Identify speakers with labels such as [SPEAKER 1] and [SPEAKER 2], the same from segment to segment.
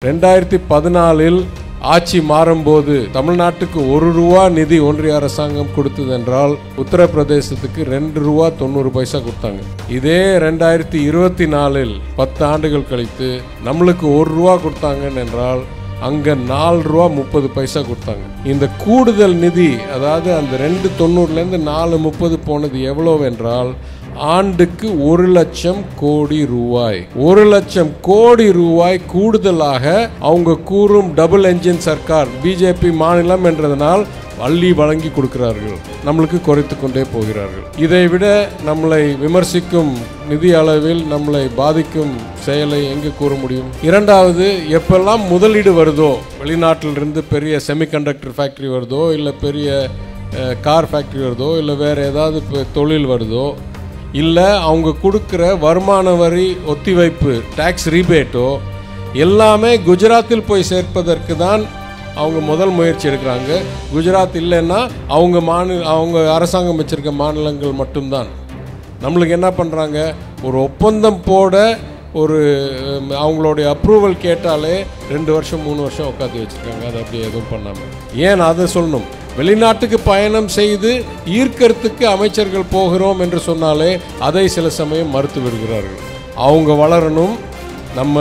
[SPEAKER 1] 2014 ஆட்சி மாறும்போது தமிழ்நாட்டுக்கு 1 ரூபா நிதி ஒன்றிய அரசாங்கம் கொடுத்தது என்றால் உத்தரப்பிரதேசத்துக்கு 2 ரூபா 90 பைசா கொடுத்தாங்க. இதே 2024 10 ஆண்டுகள் கழித்து நம்மளுக்கு 1 ரூபா கொடுத்தாங்க என்றால் அங்க 4 ரூபா 30 பைசா கொடுத்தாங்க. இந்த கூடுதல் நிதி, அதாவது அந்த 2.90 இருந்து 4.30 போனது எவ்வளவு என்றால் ஆண்டுக்கு 1 லட்சம் கோடி ரூபாய். 1 லட்சம் கோடி ரூபாய் கூடுதலாக அவங்க கூறும் டபுள் என்ஜின் சர்க்கார் பிஜேபி மாநிலம் என்றதனால் அள்ளி வழங்கி கொடுக்கிறார்கள். நம்மளுக்கு குறைத்து கொண்டே போகிறார்கள். இதைவிட நம்மளை விமர்சிக்கும் நிதி அளவில் நம்மளை பாதிக்கும் செயலை எங்கு கூற முடியும்? இரண்டாவது, எப்பெல்லாம் முதலீடு வருதோ, வெளிநாட்டிலிருந்து பெரிய செமிகண்டக்டர் ஃபேக்டரி வருதோ, இல்லை பெரிய கார் ஃபேக்டரி வருதோ, இல்லை வேறு ஏதாவது தொழில் வருதோ, இல்லை அவங்க கொடுக்குற வருமான வரி ஒத்திவைப்பு டேக்ஸ் ரீபேட்டோ எல்லாமே குஜராத்தில் போய் சேர்ப்பதற்கு தான் அவங்க முதல் முயற்சி எடுக்கிறாங்க. குஜராத் இல்லைன்னா அவங்க அரசாங்கம் வச்சிருக்க மாநிலங்கள் மட்டும்தான். நம்மளுக்கு என்ன பண்ணுறாங்க, ஒரு ஒப்பந்தம் போட அவங்களுடைய அப்ரூவல் கேட்டாலே 2 வருஷம் 3 வருஷம் உட்காந்து வச்சுருக்காங்க. அதை அப்படி எதுவும் பண்ணாமல். ஏன் அதை சொல்லணும்? வெளிநாட்டுக்கு பயணம் செய்து ஈர்க்கறதுக்கு அமைச்சர்கள் போகிறோம் என்று சொன்னாலே அதை சில சமயம் மறுத்து விடுகிறார்கள். அவங்க வளரணும், நம்ம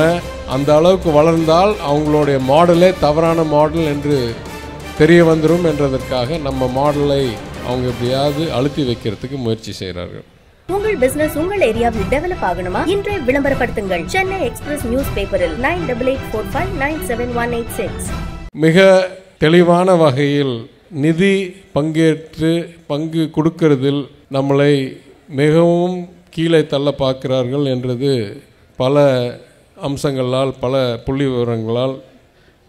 [SPEAKER 1] அந்த அளவுக்கு வளர்ந்தால் அவங்களுடைய மாடலே தவறான மாடல் என்று தெரிய வந்துடும் என்றதற்காக நம்ம மாடலை அவங்க எப்படியாவது அழுத்தி வைக்கிறதுக்கு முயற்சி செய்கிறார்கள்.
[SPEAKER 2] உங்கள் பிசினஸ் உங்கள் ஏரியாவில் டெவலப் ஆகணுமா? இன்றைய விளம்பரப்படுத்துங்கள். சென்னை எக்ஸ்பிரஸ் நியூஸ் பேப்பரில் 9884599786.
[SPEAKER 1] மிக தெளிவான வகையில் நிதி பங்கு கொடுக்கிறதில் நம்மளை மிகவும் கீழே தள்ள பார்க்கிறார்கள் என்றது பல அம்சங்களால், பல புள்ளி விவரங்களால்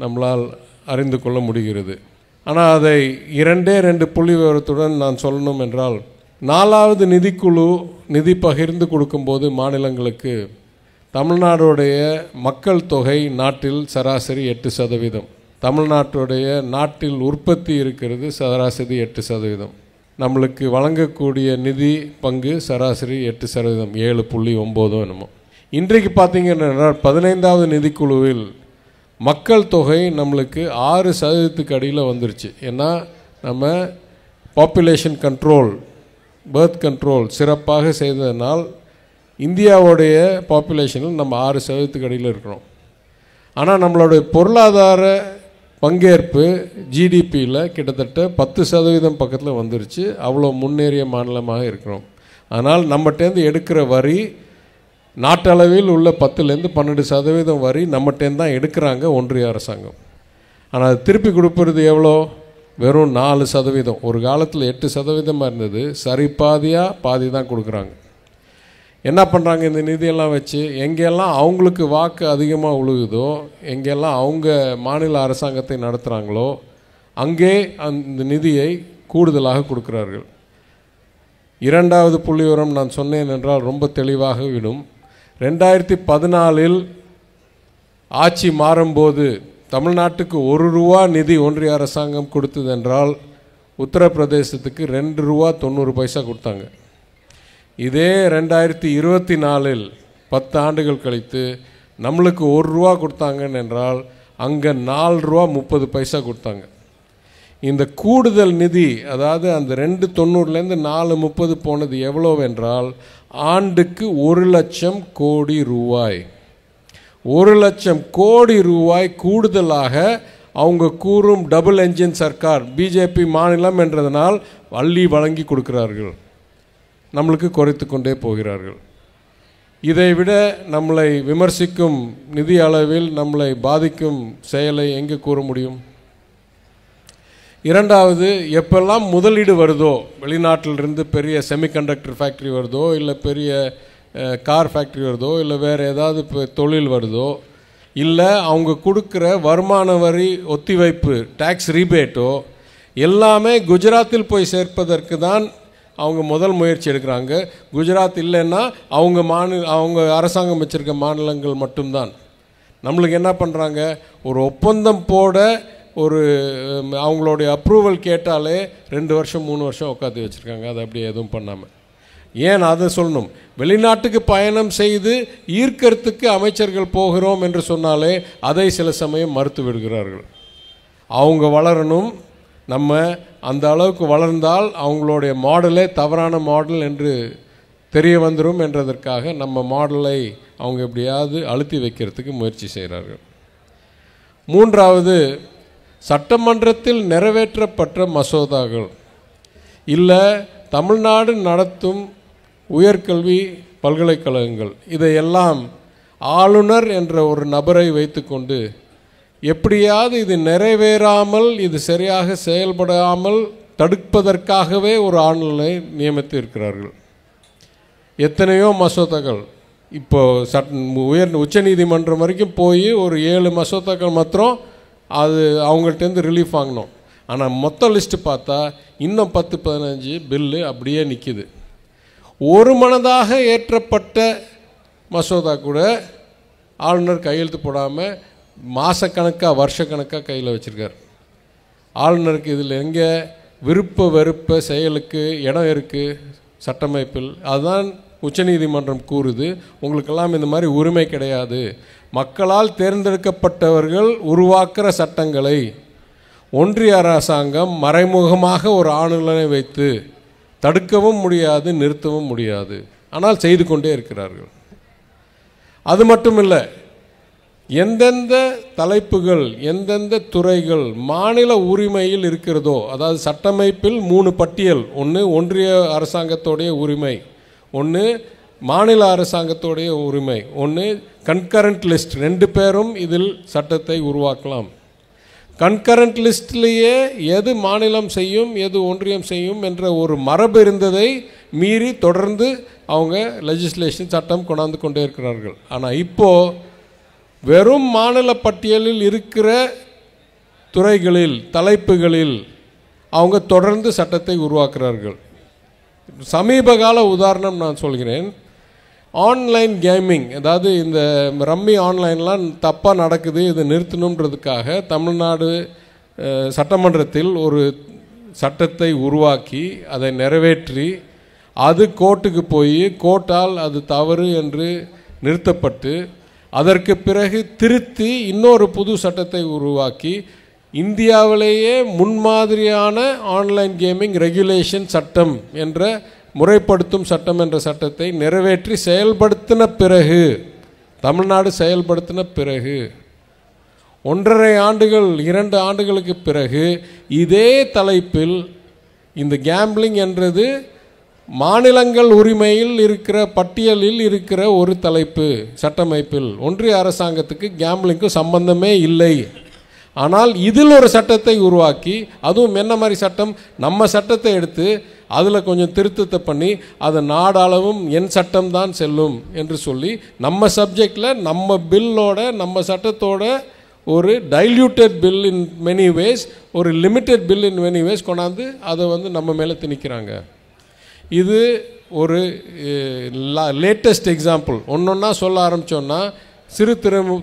[SPEAKER 1] நம்மளால் அறிந்து கொள்ள முடிகிறது. ஆனால் அதை 2 புள்ளி விவரத்துடன் நான் சொல்லணும் என்றால், 4வது நிதிக்குழு நிதி பகிர்ந்து கொடுக்கும்போது மாநிலங்களுக்கு தமிழ்நாடுடைய மக்கள் தொகை நாட்டில் சராசரி 8%. தமிழ்நாட்டுடைய நாட்டில் உற்பத்தி இருக்கிறது சராசரி 8%. நம்மளுக்கு வழங்கக்கூடிய நிதி பங்கு சராசரி 8%, 7.9 என்னமோ. இன்றைக்கு பார்த்தீங்கன்னா 15வது நிதிக்குழுவில் மக்கள் தொகை நம்மளுக்கு 6% அடியில் வந்துருச்சு. ஏன்னா நம்ம பாப்புலேஷன் கண்ட்ரோல், பர்த் கண்ட்ரோல் சிறப்பாக செய்ததனால் இந்தியாவுடைய பாப்புலேஷனில் நம்ம 6% அடியில் இருக்கிறோம். ஆனால் நம்மளுடைய பொருளாதார பங்கேற்பு ஜிடிபியில் கிட்டத்தட்ட 10% பக்கத்தில் வந்துருச்சு. அவ்வளோ முன்னேறிய மாநிலமாக இருக்கிறோம். ஆனால் நம்மகிட்டேருந்து எடுக்கிற வரி நாட்டளவில் உள்ள 10லேருந்து 12% வரி நம்மகிட்டேருந்து தான் எடுக்கிறாங்க ஒன்றிய அரசாங்கம். ஆனால் அது திருப்பி கொடுப்பது எவ்வளோ? வெறும் 4%. ஒரு காலத்தில் 8% இருந்தது. சரி பாதி தான் கொடுக்குறாங்க. என்ன பண்ணுறாங்க? இந்த நிதியெல்லாம் வச்சு எங்கெல்லாம் அவங்களுக்கு வாக்கு அதிகமாக உழுகுதோ, எங்கெல்லாம் அவங்க மாநில அரசாங்கத்தை நடத்துகிறாங்களோ அங்கே அந்த நிதியை கூடுதலாக கொடுக்கிறார்கள். 2வது புள்ளி விவரம் நான் சொன்னேன் என்றால் ரொம்ப தெளிவாக விடும். 2014 ஆட்சி மாறும்போது தமிழ்நாட்டுக்கு 1 ரூபா நிதி ஒன்றிய அரசாங்கம் கொடுத்தது என்றால் உத்தரப்பிரதேசத்துக்கு 2 ரூபா 90 பைசா கொடுத்தாங்க. இதே 2024 10 ஆண்டுகள் கழித்து நம்மளுக்கு 1 ரூபா கொடுத்தாங்க என்றால் அங்கே 4 ரூபா 30 பைசா கொடுத்தாங்க. இந்த கூடுதல் நிதி, அதாவது அந்த 2.90 4.30 போனது எவ்வளவு என்றால் ஆண்டுக்கு 1 லட்சம் கோடி ரூபாய். 1 லட்சம் கோடி ரூபாய் கூடுதலாக அவங்க கூறும் டபுள் என்ஜின் சர்க்கார் பிஜேபி மாநிலம் என்றதனால் அள்ளி வழங்கி கொடுக்கிறார்கள். நம்மளுக்கு குறைத்து கொண்டே போகிறார்கள். இதைவிட நம்மளை விமர்சிக்கும் நிதி அளவில் நம்மளை பாதிக்கும் செயலை எங்கு கூற முடியும்? இரண்டாவது, எப்பெல்லாம் முதலீடு வருதோ, வெளிநாட்டிலிருந்து பெரிய செமிகண்டக்டர் ஃபேக்டரி வருதோ, இல்லை பெரிய கார் ஃபேக்டரி வருதோ, இல்லை வேறு ஏதாவது தொழில் வருதோ, இல்லை அவங்க கொடுக்குற வருமான வரி ஒத்திவைப்பு டேக்ஸ் ரீபேட்டோ எல்லாமே குஜராத்தில் போய் சேர்ப்பதற்கு தான் அவங்க முதல் முயற்சி எடுக்கிறாங்க. குஜராத் இல்லைன்னா அவங்க அரசாங்கம் வச்சிருக்க மாநிலங்கள் மட்டும்தான். நம்மளுக்கு என்ன பண்ணுறாங்க, ஒரு ஒப்பந்தம் போட அவங்களுடைய அப்ரூவல் கேட்டாலே 2 வருஷம் 3 வருஷம் உட்காந்து வச்சுருக்காங்க. அதை அப்படி எதுவும் பண்ணாமல். ஏன் அதை சொல்லணும்? வெளிநாட்டுக்கு பயணம் செய்து ஈர்க்கறதுக்கு அமைச்சர்கள் போகிறோம் என்று சொன்னாலே அதை சில சமயம் மறுத்து விடுகிறார்கள். அவங்க வளரணும், நம்ம அந்த அளவுக்கு வளர்ந்தால் அவங்களுடைய மாடலே தவறான மாடல் என்று தெரிய வந்துடும் என்றதற்காக நம்ம மாடலை அவங்க எப்படியாவது அழுத்தி வைக்கிறதுக்கு முயற்சி செய்கிறார்கள். மூன்றாவது, சட்டமன்றத்தில் நிறைவேற்றப்பட்ட மசோதாக்கள் இல்லை தமிழ்நாடு நடத்தும் உயர்கல்வி பல்கலைக்கழகங்கள், இதையெல்லாம் ஆளுநர் என்ற ஒரு நபரை வைத்துக்கொண்டு எப்படியாவது இது நிறைவேறாமல், இது சரியாக செயல்படாமல் தடுப்பதற்காகவே ஒரு ஆளுநரை நியமித்து இருக்கிறார்கள். எத்தனையோ மசோதாக்கள் இப்போ உச்ச நீதிமன்றம் வரைக்கும் போய் ஒரு 7 மசோதாக்கள் மாத்திரம் அது அவங்கள்ட்டேருந்து ரிலீஃப் வாங்கினோம். ஆனால் மொத்த லிஸ்ட்டு பார்த்தா இன்னும் 10-15 பில்லு அப்படியே நிற்கிது. ஒரு மனதாக ஏற்றப்பட்ட மசோதா கூட ஆளுநர் கையெழுத்து போடாமல் மாதக்கணக்காக வருஷக்கணக்காக கையில் வச்சுருக்கார். ஆளுநருக்கு இதில் எங்கே விருப்ப வெறுப்ப செயலுக்கு இடம் இருக்குது சட்டமைப்பில்? அதுதான் உச்சநீதிமன்றம் கூறுது, உங்களுக்கெல்லாம் இந்த மாதிரி உரிமை கிடையாது. மக்களால் தேர்ந்தெடுக்கப்பட்டவர்கள் உருவாக்குற சட்டங்களை ஒன்றிய அரசாங்கம் மறைமுகமாக ஒரு ஆளுநரை வைத்து தடுக்கவும் முடியாது, நிறுத்தவும் முடியாது. ஆனால் செய்து கொண்டே இருக்கிறார்கள். அது மட்டும் இல்லை, எந்தெந்த தலைப்புகள் எந்தெந்த துறைகள் மாநில உரிமையில் இருக்கிறதோ, அதாவது சட்டமைப்பில் 3 பட்டியல், ஒன்று ஒன்றிய அரசாங்கத்தோடைய உரிமை, ஒன்று மாநில அரசாங்கத்தோடைய உரிமை, ஒன்று கன்கரண்ட் லிஸ்ட். 2 பேரும் இதில் சட்டத்தை உருவாக்கலாம். கன்கரண்ட் லிஸ்ட்லேயே எது மாநிலம் செய்யும் எது ஒன்றியம் செய்யும் என்ற ஒரு மரபு இருந்ததை மீறி தொடர்ந்து அவங்க லெஜிஸ்லேஷன் சட்டம் கொண்டாந்து கொண்டே இருக்கிறார்கள். ஆனால் இப்போது வெறும் மாநில பட்டியலில் இருக்கிற துறைகளில் தலைப்புகளில் அவங்க தொடர்ந்து சட்டத்தை உருவாக்குறார்கள். சமீப கால உதாரணம் நான் சொல்கிறேன். ஆன்லைன் கேமிங், அதாவது இந்த ரம்மி ஆன்லைன்லாம் தப்பாக நடக்குது, இதை நிறுத்தணுன்றதுக்காக தமிழ்நாடு சட்டமன்றத்தில் ஒரு சட்டத்தை உருவாக்கி அதை நிறைவேற்றி அது கோர்ட்டுக்கு போய் கோர்ட்டால் அது தவறு என்று நிறுத்தப்பட்டு அதற்கு பிறகு திருத்தி இன்னொரு புது சட்டத்தை உருவாக்கி இந்தியாவிலேயே முன்மாதிரியான ஆன்லைன் கேமிங் ரெகுலேஷன் சட்டம் என்ற முறைப்படுத்தும் சட்டம் என்ற சட்டத்தை நிறைவேற்றி செயல்படுத்தின பிறகு, தமிழ்நாடு செயல்படுத்தின பிறகு 1.5 ஆண்டுகள் 2 ஆண்டுகளுக்கு பிறகு இதே தலைப்பில் இந்த கேம்பிளிங் என்றது மாநிலங்கள் உரிமையில் இருக்கிற பட்டியலில் இருக்கிற ஒரு தலைப்பு சட்டமைப்பில். ஒன்றிய அரசாங்கத்துக்கு கேம்பிளிங்க்கும் சம்பந்தமே இல்லை. ஆனால் இதில் ஒரு சட்டத்தை உருவாக்கி, அதுவும் என்ன மாதிரி சட்டம், நம்ம சட்டத்தை எடுத்து அதில் கொஞ்சம் திருத்தத்தை பண்ணி அதை நாடளவும் என் சட்டம் தான் செல்லும் என்று சொல்லி நம்ம சப்ஜெக்டில் நம்ம பில்லோட நம்ம சட்டத்தோட ஒரு diluted bill in many ways, ஒரு limited bill in many ways கொண்டாந்து அதை நம்ம மேலே திணிக்கிறாங்க. இது ஒரு லேட்டஸ்ட் எக்ஸாம்பிள். ஒன்றொன்னா சொல்ல ஆரம்பித்தோன்னா, சிறு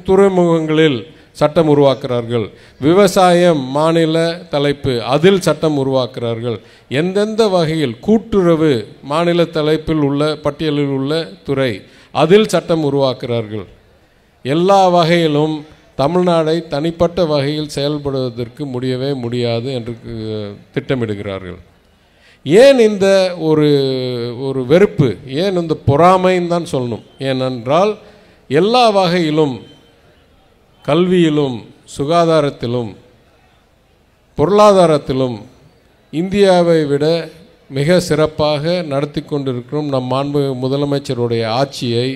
[SPEAKER 1] துறைமுகங்களில் சட்டம் உருவாக்குறார்கள், விவசாயம் மாநில தலைப்பு அதில் சட்டம் உருவாக்குறார்கள், எந்தெந்த வகையில் கூட்டுறவு மாநில தலைப்பில் உள்ள பட்டியலில் உள்ள துறை அதில் சட்டம் உருவாக்குறார்கள். எல்லா வகையிலும் தமிழ்நாடை தனிப்பட்ட வகையில் செயல்படுவதற்கு முடியவே முடியாது என்று திட்டமிடுகிறார்கள். ஏன் இந்த ஒரு வெறுப்பு, ஏன் இந்த பொறாமைன்னு தான் சொல்லணும். ஏனென்றால் எல்லா வகையிலும், கல்வியிலும் சுகாதாரத்திலும் பொருளாதாரத்திலும் இந்தியாவை விட மிக சிறப்பாக நடத்தி கொண்டிருக்கும் நம் மாண்பு முதலமைச்சருடைய ஆட்சியை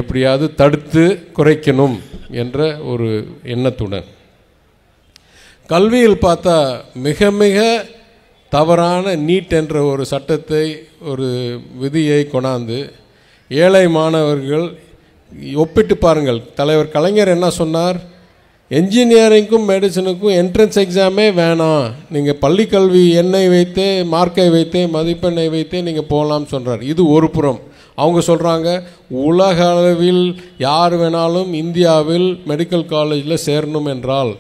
[SPEAKER 1] எப்படியாவது தடுத்து குறைக்கணும் என்ற ஒரு எண்ணத்துடன், கல்வியில் பார்த்தா மிக மிக தவறான நீட் என்ற ஒரு சட்டத்தை ஒரு விதியை கொண்டாந்து ஏழை மாணவர்கள் ஒப்பிட்டு பாருங்கள். தலைவர் கலைஞர் என்ன சொன்னார், என்ஜினியரிங்க்கும் மெடிசனுக்கும் என்ட்ரன்ஸ் எக்ஸாமே வேணாம், நீங்கள் பள்ளிக்கல்வி எண்ணை வைத்தே மார்க்கை வைத்தே மதிப்பெண்ணை வைத்தே நீங்கள் போகலாம்னு சொல்கிறார். இது ஒரு புறம். அவங்க சொல்கிறாங்க உலக அளவில் யார் வேணாலும் இந்தியாவில் மெடிக்கல் காலேஜில் சேரணும் என்றால்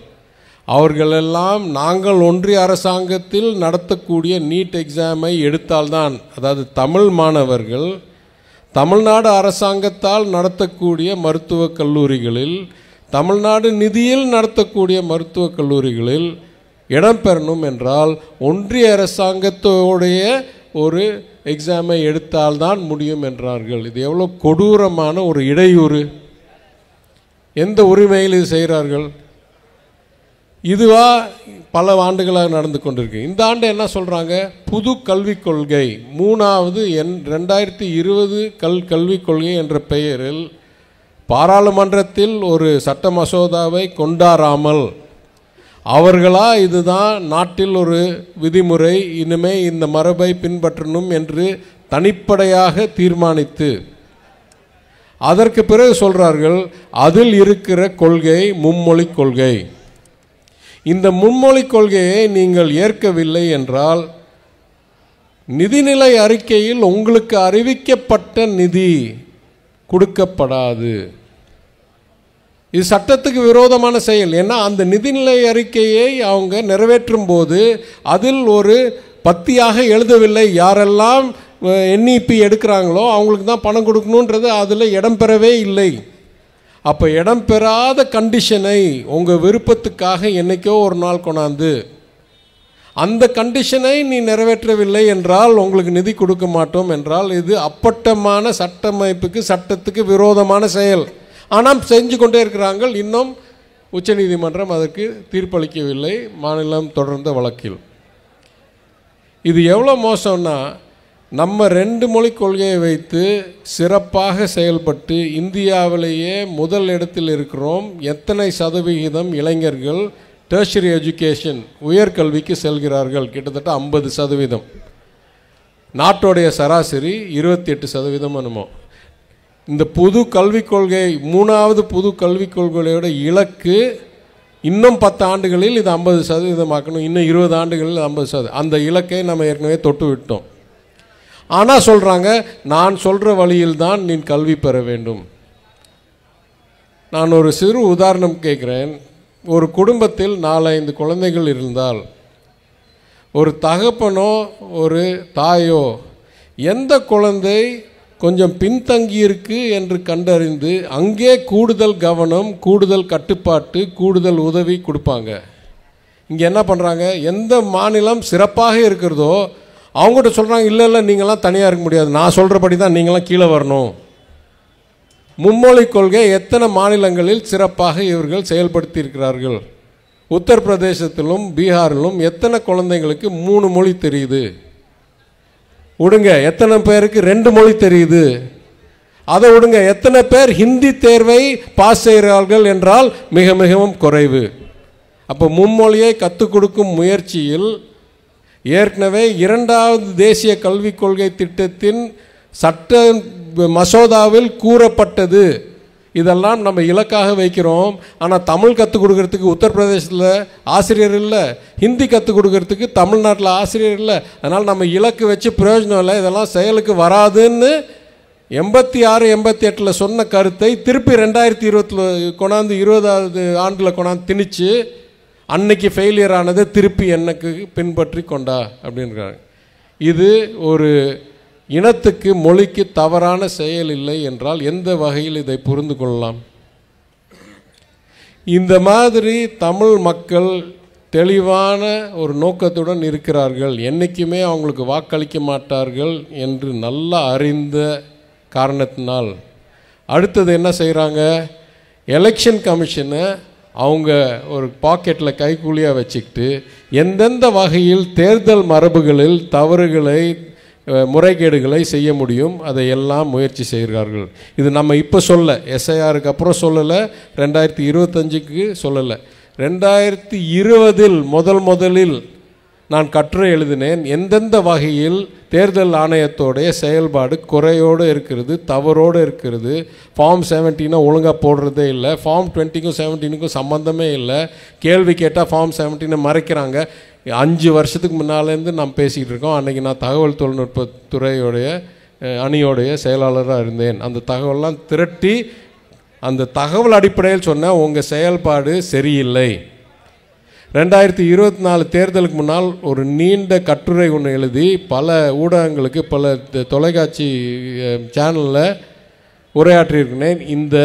[SPEAKER 1] அவர்களெல்லாம் நாங்கள் ஒன்றிய அரசாங்கத்தில் நடத்தக்கூடிய நீட் எக்ஸாமை எடுத்தால்தான், அதாவது தமிழ் மாணவர்கள் தமிழ்நாடு அரசாங்கத்தால் நடத்தக்கூடிய மருத்துவக் கல்லூரிகளில், தமிழ்நாடு நிதியில் நடத்தக்கூடிய மருத்துவக் கல்லூரிகளில் இடம்பெறணும் என்றால் ஒன்றிய அரசாங்கத்தோடைய ஒரு எக்ஸாமை எடுத்தால்தான் முடியும் என்றார்கள். இது எவ்வளோ கொடூரமான ஒரு இடையூறு! எந்த உரிமையில் இது செய்கிறார்கள்? இதுவா பல ஆண்டுகளாக நடந்து கொண்டிருக்கு. இந்த ஆண்டு என்ன சொல்கிறாங்க? புது கல்விக் கொள்கை, 3வது 2020 கல்விக் கொள்கை என்ற பெயரில் பாராளுமன்றத்தில் ஒரு சட்ட மசோதாவை கொண்டாராமல் அவர்களா இதுதான் நாட்டில் ஒரு விதிமுறை, இனிமே இந்த மரபை பின்பற்றணும் என்று தனிப்படையாக தீர்மானித்து அதற்கு பிறகு சொல்கிறார்கள் அதில் இருக்கிற கொள்கை மும்மொழி கொள்கை. இந்த மும்மொழி கொள்கையை நீங்கள் ஏற்கவில்லை என்றால் நிதிநிலை அறிக்கையில் உங்களுக்கு அறிவிக்கப்பட்ட நிதி கொடுக்கப்படாது. இது சட்டத்துக்கு விரோதமான செயல். ஏன்னா அந்த நிதிநிலை அறிக்கையை அவங்க நிறைவேற்றும் போது அதில் ஒரு பத்தியாக எழுதவில்லை. யாரெல்லாம் NEP எடுக்கிறாங்களோ அவங்களுக்கு தான் பணம் கொடுக்கணுன்றது அதில் இடம்பெறவே இல்லை. அப்போ இடம்பெறாத கண்டிஷனை உங்கள் விருப்பத்துக்காக என்றைக்கோ ஒரு நாள் கொண்டாந்து அந்த கண்டிஷனை நீ நிறைவேற்றவில்லை என்றால் உங்களுக்கு நிதி கொடுக்க மாட்டோம் என்றால் இது அப்பட்டமான சட்டமைப்புக்கு சட்டத்துக்கு விரோதமான செயல். ஆனால் செஞ்சு கொண்டே இருக்கிறாங்க. இன்னும் உச்சநீதிமன்றம் அதற்கு தீர்ப்பளிக்கவில்லை மாநிலம் தொடர்ந்த வழக்கில். இது எவ்வளோ மோசம்னா, நம்ம 2 மொழி கொள்கையை வைத்து சிறப்பாக செயல்பட்டு இந்தியாவிலேயே முதல் இடத்தில் இருக்கிறோம். எத்தனை சதவிகிதம் இளைஞர்கள் டெர்ஷரி எஜுகேஷன் உயர்கல்விக்கு செல்கிறார்கள்? கிட்டத்தட்ட 50%. நாட்டோடைய சராசரி 28% என்னமோ. இந்த புது கல்விக் கொள்கை, 3வது புது கல்விக் கொள்கையோட இலக்கு இன்னும் 10 ஆண்டுகளில் இது 50% ஆக்கணும், இன்னும் 20 ஆண்டுகளில் 50%. அந்த இலக்கை நம்ம ஏற்கனவே தொட்டு விட்டோம். ஆனால் சொல்கிறாங்க நான் சொல்கிற வழியில்தான் நீ கல்வி பெற வேண்டும். நான் ஒரு சிறு உதாரணம் கேட்குறேன். ஒரு குடும்பத்தில் 4-5 குழந்தைகள் இருந்தால் ஒரு தகப்பனோ ஒரு தாயோ எந்த குழந்தை கொஞ்சம் பின்தங்கியிருக்கு என்று கண்டறிந்து அங்கே கூடுதல் கவனம், கூடுதல் கட்டுப்பாட்டு, கூடுதல் உதவி கொடுப்பாங்க. இங்கே என்ன பண்ணுறாங்க? எந்த மாநிலம் சிறப்பாக இருக்கிறதோ அவங்ககிட்ட சொல்கிறாங்க இல்லை இல்லை நீங்களாம் தனியாக இருக்க முடியாது, நான் சொல்கிறபடி தான் நீங்களாம் கீழே வரணும். மும்மொழி கொள்கை எத்தனை மாநிலங்களில் சிறப்பாக இவர்கள் செயல்படுத்தி இருக்கிறார்கள்? உத்தரப்பிரதேசத்திலும் பீகாரிலும் எத்தனை குழந்தைங்களுக்கு 3 மொழி தெரியுது? விடுங்க, எத்தனை பேருக்கு 2 மொழி தெரியுது? அதை விடுங்க, எத்தனை பேர் ஹிந்தி தேர்வை பாஸ் செய்கிறார்கள் என்றால் மிக மிகவும் குறைவு. அப்போ மும்மொழியை கற்றுக் கொடுக்கும் முயற்சியில் ஏற்கனவே 2வது தேசிய கல்விக் கொள்கை திட்டத்தின் சட்ட மசோதாவில் கூறப்பட்டது. இதெல்லாம் நம்ம இலக்காக வைக்கிறோம். ஆனால் தமிழ் கற்றுக் கொடுக்கறதுக்கு உத்தரப்பிரதேசத்தில் ஆசிரியர் இல்லை, ஹிந்தி கற்றுக் கொடுக்கறதுக்கு தமிழ்நாட்டில் ஆசிரியர் இல்லை. அதனால் நம்ம இலக்கு வச்சு பிரயோஜனம் இல்லை, இதெல்லாம் செயலுக்கு வராதுன்னு 86-88 சொன்ன கருத்தை திருப்பி 2020 கொண்டாந்து 20வது ஆண்டில் கொண்டாந்து திணிச்சு அன்னைக்கு ஃபெயிலியர் ஆனதை திருப்பி எனக்கு பின்பற்றி கொண்டா அப்படின்றாங்க. இது ஒரு இனத்துக்கு மொழிக்கு தவறான செயல் இல்லை என்றால் எந்த வகையில் இதை புரிந்து கொள்ளலாம்? இந்த மாதிரி தமிழ் மக்கள் தெளிவான ஒரு நோக்கத்துடன் இருக்கிறார்கள். என்றைக்குமே அவங்களுக்கு வாக்களிக்க மாட்டார்கள் என்று நல்லா அறிந்த காரணத்தினால் அடுத்தது என்ன செய்கிறாங்க? எலெக்ஷன் கமிஷனை அவங்க ஒரு பாக்கெட்டில் கைக்கூலியாக வச்சுக்கிட்டு எந்தெந்த வகையில் தேர்தல் மரபுகளில் தவறுகளை முறைகேடுகளை செய்ய முடியும் அதையெல்லாம் முயற்சி செய்கிறார்கள். இது நம்ம இப்போ சொல்ல, SIRக்கு அப்புறம் சொல்லலை, 2025க்கு சொல்லலை, 2020 முதலில் நான் கட்டுரை எழுதினேன். எந்தெந்த வகையில் தேர்தல் ஆணையத்தோடைய செயல்பாடு குறையோடு இருக்கிறது, தவறோடு இருக்கிறது. ஃபார்ம் 17 ஒழுங்காக போடுறதே இல்லை, ஃபார்ம் 20க்கும் 17க்கும் சம்மந்தமே இல்லை. கேள்வி கேட்டால் ஃபார்ம் 17 மறைக்கிறாங்க. 5 வருஷத்துக்கு முன்னாலேருந்து நாம் பேசிக்கிட்டு இருக்கோம். அன்றைக்கி நான் தகவல் தொழில்நுட்பத்துறையோடைய அணியோடைய செயலாளராக இருந்தேன். அந்த தகவலாம் திரட்டி அந்த தகவல் அடிப்படையில் சொன்ன உங்கள் செயல்பாடு சரியில்லை. 2024 தேர்தலுக்கு முன்னால் ஒரு நீண்ட கட்டுரை ஒன்று எழுதி பல ஊடகங்களுக்கு, பல தொலைக்காட்சி சேனலில் உரையாற்றியிருக்கிறேன். இந்த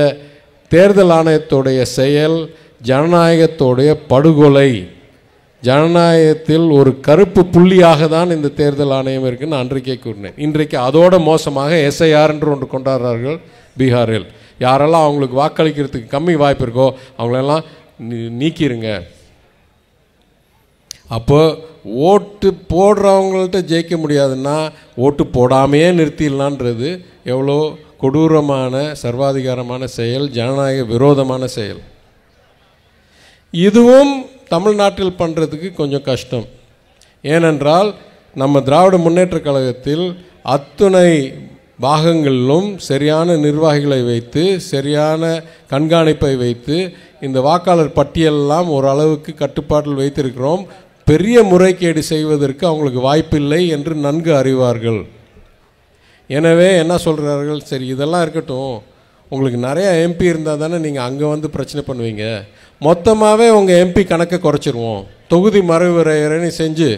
[SPEAKER 1] தேர்தல் ஆணையத்துடைய செயல் ஜனநாயகத்துடைய படுகொலை, ஜனநாயகத்தில் ஒரு கருப்பு புள்ளியாக தான் இந்த தேர்தல் ஆணையம் இருக்குன்னு அன்றைக்கே கூறினேன். இன்றைக்கு அதோட மோசமாக எஸ்ஐஆர் என்று ஒன்று கொண்டாடுறார்கள் பீகாரில். யாரெல்லாம் அவங்களுக்கு வாக்களிக்கிறதுக்கு கம்மி வாய்ப்பு இருக்கோ அவங்களெல்லாம் நீக்கிருங்க. அப்போ ஓட்டு போடுறவங்கள்ட்ட ஜெயிக்க முடியாதுன்னா ஓட்டு போடாமையே நிறுத்திடலான்றது எவ்வளோ கொடூரமான சர்வாதிகாரமான செயல், ஜனநாயக விரோதமான செயல். இதுவும் தமிழ்நாட்டில் பண்ணுறதுக்கு கொஞ்சம் கஷ்டம். ஏனென்றால் நம்ம திராவிட முன்னேற்றக் கழகத்தில் அத்துணை பாகங்களிலும் சரியான நிர்வாகிகளை வைத்து, சரியான கண்காணிப்பை வைத்து இந்த வாக்காளர் பட்டியலெல்லாம் ஓரளவுக்கு கட்டுப்பாட்டில் வைத்திருக்கிறோம். பெரிய முறைகேடு செய்வதற்கு அவங்களுக்கு வாய்ப்பில்லை என்று நன்கு அறிவார்கள். எனவே என்ன சொல்கிறார்கள், சரி இதெல்லாம் இருக்கட்டும், உங்களுக்கு நிறையா எம்பி இருந்தால் தானே நீங்கள் அங்கே வந்து பிரச்சனை பண்ணுவீங்க, மொத்தமாகவே உங்கள் எம்பி கணக்கை குறைச்சிருவோம், தொகுதி மறுவரையறை செஞ்சு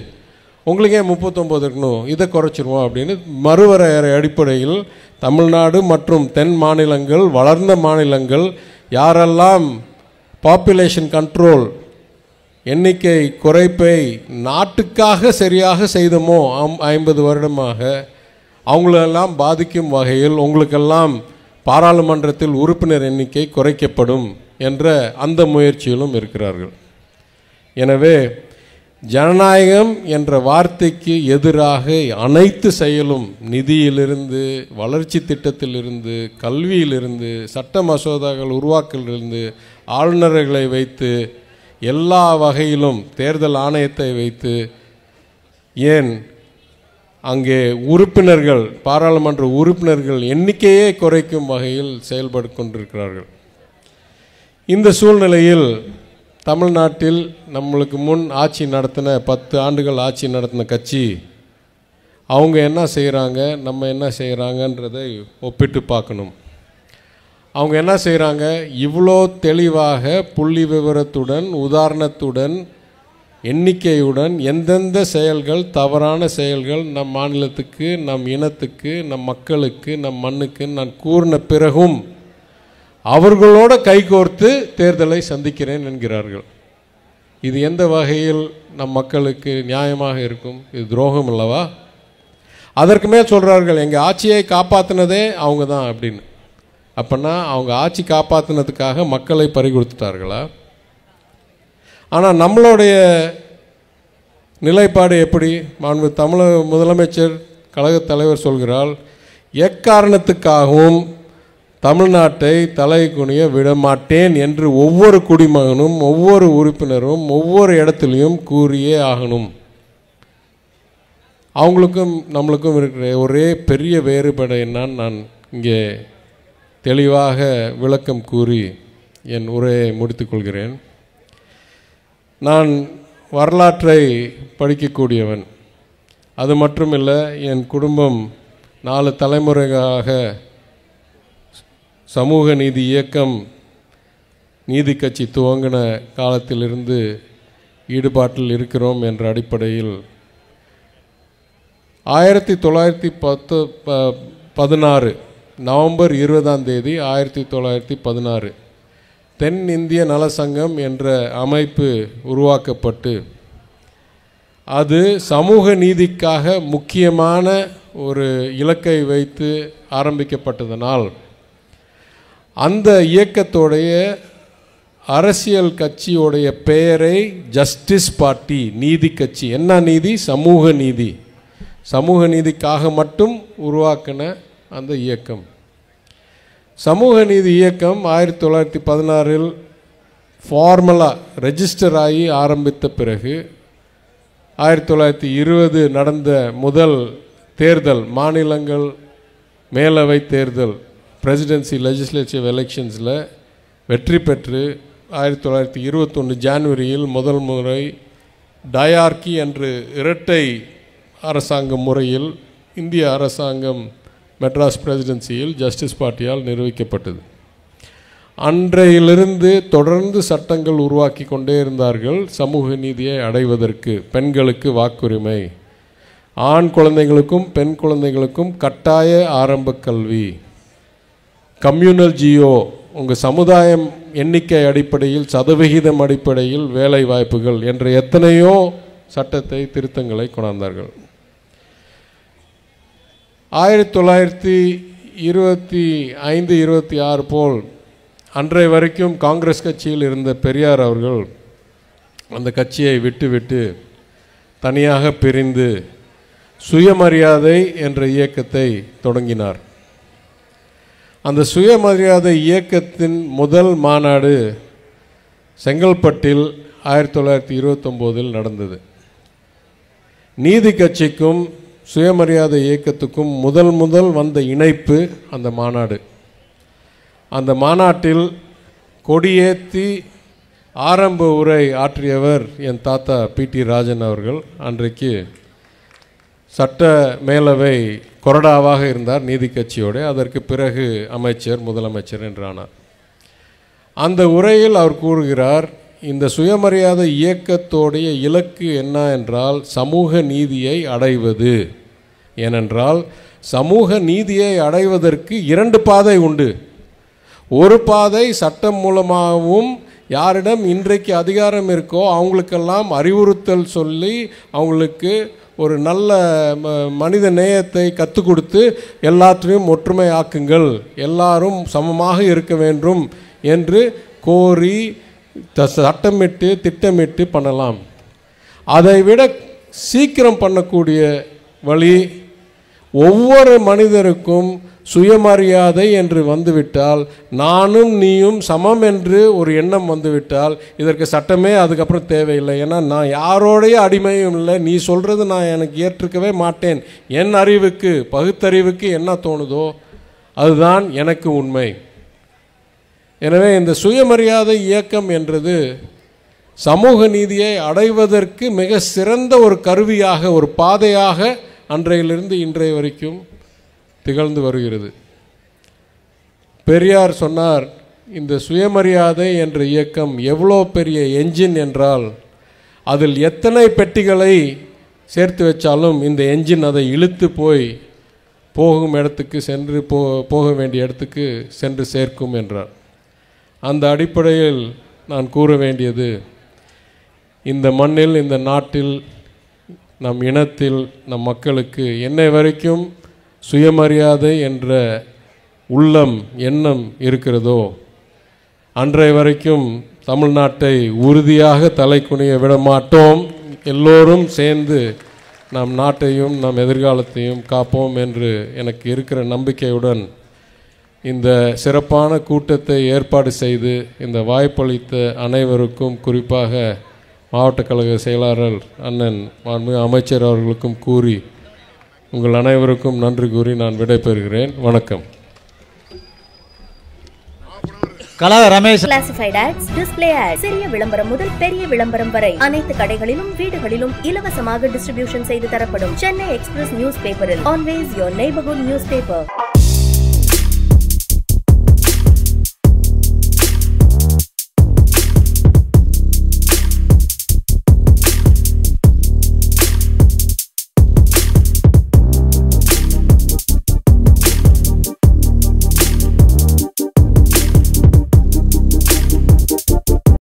[SPEAKER 1] உங்களுக்கே 39 இருக்கணும், இதை குறைச்சிருவோம் அப்படின்னு மறுவரையறை அடிப்படையில் தமிழ்நாடு மற்றும் தென் மாநிலங்கள், வளர்ந்த மாநிலங்கள் யாரெல்லாம் பாப்புலேஷன் கண்ட்ரோல் எண்ணிக்கை குறைப்பை நாட்டுக்காக சரியாக செய்தோமோ 50 வருடமாக அவங்களெல்லாம் பாதிக்கும் வகையில் உங்களுக்கெல்லாம் பாராளுமன்றத்தில் உறுப்பினர் எண்ணிக்கை குறைக்கப்படும் என்ற அந்த முயற்சியிலும் இருக்கிறார்கள். எனவே ஜனநாயகம் என்ற வார்த்தைக்கு எதிராக அனைத்து செயலும், நிதியிலிருந்து, வளர்ச்சி திட்டத்திலிருந்து, கல்வியிலிருந்து, சட்ட மசோதாக்கள் உருவாக்கலிருந்து, ஆளுநர்களை வைத்து, எல்லா வகையிலும் தேர்தல் ஆணையத்தை வைத்து, ஏன் அங்கே உறுப்பினர்கள், பாராளுமன்ற உறுப்பினர்கள் எண்ணிக்கையே குறைக்கும் வகையில் செயல்பட்டு கொண்டிருக்கிறார்கள். இந்த சூழ்நிலையில் தமிழ்நாட்டில் நம்மளுக்கு முன் ஆட்சி நடத்தின 10 ஆண்டுகள் ஆட்சி நடத்தின கட்சி அவங்க என்ன செய்கிறாங்க, நம்ம என்ன செய்கிறாங்கன்றதை ஒப்பிட்டு பார்க்கணும். அவங்க என்ன செய்கிறாங்க, இவ்வளோ தெளிவாக புள்ளி விவரத்துடன், உதாரணத்துடன், எண்ணிக்கையுடன் எந்தெந்த செயல்கள், தவறான செயல்கள் நம் மாநிலத்துக்கு, நம் இனத்துக்கு, நம் மக்களுக்கு, நம் மண்ணுக்கு நான் கூறின பிறகும் அவர்களோட கைகோர்த்து தேர்தலை சந்திக்கிறேன் என்கிறார்கள். இது எந்த வகையில் நம் மக்களுக்கு நியாயமாக இருக்கும்? இது துரோகம் அல்லவா? அதற்கு மேல் சொல்கிறார்கள், எங்கள் ஆட்சியை காப்பாற்றினதே அவங்க தான் அப்படின்னு. அப்படின்னா அவங்க ஆட்சி காப்பாற்றினதுக்காக மக்களை பறிகொடுத்துட்டார்களா? ஆனால் நம்மளுடைய நிலைப்பாடு எப்படி? தமிழக முதலமைச்சர், கழகத் தலைவர் சொல்கிறார், எக்காரணத்துக்காகவும் தமிழ்நாட்டை தலை குனிய விடமாட்டேன் என்று ஒவ்வொரு குடிமகனும், ஒவ்வொரு உறுப்பினரும் ஒவ்வொரு இடத்துலையும் கூறியே ஆகணும். அவங்களுக்கும் நம்மளுக்கும் இருக்கிற ஒரே பெரிய வேறுபாடு என்னன்னு நான் இங்கே தெளிவாக விளக்கம் கூறி என் உரையை முடித்துக்கொள்கிறேன். நான் வரலாற்றை படிக்கக்கூடியவன். அது மட்டுமில்லை, என் குடும்பம் 4 தலைமுறைகளாக சமூக நீதி இயக்கம், நீதி கட்சி துவங்கின காலத்திலிருந்து ஈடுபாட்டில் இருக்கிறோம் என்ற அடிப்படையில் 1916 நவம்பர் 20ஆம் தேதி 1916 தென் இந்திய நல சங்கம் என்ற அமைப்பு உருவாக்கப்பட்டு, அது சமூக நீதிக்காக முக்கியமான ஒரு இலக்கை வைத்து ஆரம்பிக்கப்பட்டதனால் அந்த இயக்கத்தோடைய அரசியல் கட்சியோடைய பெயரை ஜஸ்டிஸ் பார்ட்டி, நீதி கட்சி. என்ன நீதி? சமூக நீதி. சமூக நீதிக்காக மட்டும் உருவாக்கின அந்த இயக்கம். சமூக நீதி இயக்கம் 1916 ஃபார்மலாக ரெஜிஸ்டர் ஆகி ஆரம்பித்த பிறகு 1920 நடந்த முதல் தேர்தல், மாநிலங்கள் மேலவை தேர்தல், பிரசிடென்சி லெஜிஸ்லேட்டிவ் எலெக்ஷன்ஸில் வெற்றி பெற்று 1921 ஜான்வரியில் முதல் முறை டயார்கி என்று இரட்டை அரசாங்க முறையில் இந்திய அரசாங்கம் மெட்ராஸ் பிரசிடென்சியில் ஜஸ்டிஸ் பார்ட்டியால் நிர்வகிக்கப்பட்டது. அன்றையிலிருந்து தொடர்ந்து சட்டங்கள் உருவாக்கி கொண்டே இருந்தார்கள். சமூக நீதியை அடைவதற்கு பெண்களுக்கு வாக்குரிமை, ஆண் குழந்தைகளுக்கும் பெண் குழந்தைகளுக்கும் கட்டாய ஆரம்ப கல்வி, கம்யூனல் ஜியோ, உங்கள் சமுதாயம் எண்ணிக்கை அடிப்படையில் சதவிகிதம் அடிப்படையில் வேலை வாய்ப்புகள் என்ற எத்தனையோ சட்டத்தை திருத்தங்களை கொண்டாந்தார்கள். 1925-26 போல் அன்றைய வரைக்கும் காங்கிரஸ் கட்சியில் இருந்த பெரியார் அவர்கள் அந்த கட்சியை விட்டுவிட்டு தனியாக பிரிந்து சுயமரியாதை என்ற இயக்கத்தை தொடங்கினார். அந்த சுயமரியாதை இயக்கத்தின் முதல் மாநாடு செங்கல்பட்டில் 1929 நடந்தது. நீதி கட்சிக்கும் சுயமரியாதை இயக்கத்துக்கும் முதல் வந்த இணைப்பு அந்த மாநாடு. அந்த மாநாட்டில் கொடியேற்றி ஆரம்ப உரை ஆற்றியவர் என் தாத்தா PT ராஜன் அவர்கள். அன்றைக்கு சட்ட மேலவை கொறடாவாக இருந்தார் நீதி கட்சியோடு. அதற்கு பிறகு அமைச்சர், முதலமைச்சர் என்றானார். அந்த உரையில் அவர் கூறுகிறார், இந்த சுயமரியாதை இயக்கத்தோடைய இலக்கு என்ன என்றால் சமூக நீதியை அடைவது. ஏனென்றால் சமூக நீதியை அடைவதற்கு 2 பாதை உண்டு. ஒரு பாதை சட்டம் மூலமாகவும், யாரிடம் இன்றைக்கு அதிகாரம் இருக்கோ அவங்களுக்கெல்லாம் அறிவுறுத்தல் சொல்லி அவங்களுக்கு ஒரு நல்ல மனித நேயத்தை கற்றுக் கொடுத்து எல்லாத்தையும் ஒற்றுமை ஆக்குங்கள், எல்லாரும் சமமாக இருக்க வேண்டும் என்று கோரி சட்டமிட்டு திட்டமிட்டு பண்ணலாம். அதைவிட சீக்கிரம் பண்ணக்கூடிய வழி, ஒவ்வொரு மனிதருக்கும் சுயமரியாதை என்று வந்துவிட்டால், நானும் நீயும் சமம் என்று ஒரு எண்ணம் வந்துவிட்டால் இதற்கு சட்டமே அதுக்கப்புறம் தேவையில்லை. ஏன்னா நான் யாரோடைய அடிமையும் இல்லை, நீ சொல்கிறது நான் எனக்கு ஏற்றுக்கவே மாட்டேன், என் அறிவுக்கு பகுத்தறிவுக்கு என்ன தோணுதோ அதுதான் எனக்கு உண்மை. எனவே இந்த சுயமரியாதை இயக்கம் என்றது சமூக நீதியை அடைவதற்கு மிக சிறந்த ஒரு கருவியாக, ஒரு பாதையாக அன்றையிலிருந்து இன்றைய வரைக்கும் திகழ்ந்து வருகிறது. பெரியார் சொன்னார், இந்த சுயமரியாதை என்ற இயக்கம் எவ்வளோ பெரிய என்ஜின் என்றால், அதில் எத்தனை பெட்டிகளை சேர்த்து வச்சாலும் இந்த என்ஜின் அதை இழுத்து போகும் இடத்துக்கு போக வேண்டிய இடத்துக்கு சென்று சேர்க்கும் என்றார். அந்த அடிப்படையில் நான் கூற வேண்டியது, இந்த மண்ணில், இந்த நாட்டில், நம் இனத்தில், நம் மக்களுக்கு என்னை வரைக்கும் சுயமரியாதை என்ற உள்ளம் எண்ணம் இருக்கிறதோ அன்றைய வரைக்கும் தமிழ்நாட்டை உறுதியாக தலை குனிய விட மாட்டோம். எல்லோரும் சேர்ந்து நம் நாட்டையும் நம் எதிர்காலத்தையும் காப்போம் என்று எனக்கு இருக்கிற நம்பிக்கையுடன் இந்த சிறப்பான கூட்டத்தை ஏற்பாடு செய்து இந்த வாய்ப்பளித்த அனைவருக்கும், குறிப்பாக மாவட்ட கழக செயலாளர் அண்ணன் மாண்புமிகு அமைச்சர் அவர்களுக்கும் கூறி உங்கள் அனைவருக்கும் நன்றி கூறி நான் விடைபெறுகிறேன். வணக்கம்.
[SPEAKER 2] கிளாசிஃபைட் ஆட்ஸ், டிஸ்ப்ளே ஆட்ஸ், சிறிய விளம்பரம் முதல் பெரிய விளம்பரம் வரை அனைத்து கடைகளிலும் வீடுகளிலும் இலவசமாக டிஸ்ட்ரிபியூஷன் செய்து தரப்படும் சென்னை எக்ஸ்பிரஸ் நியூஸ் பேப்பரில் always your neighbourhood news paper.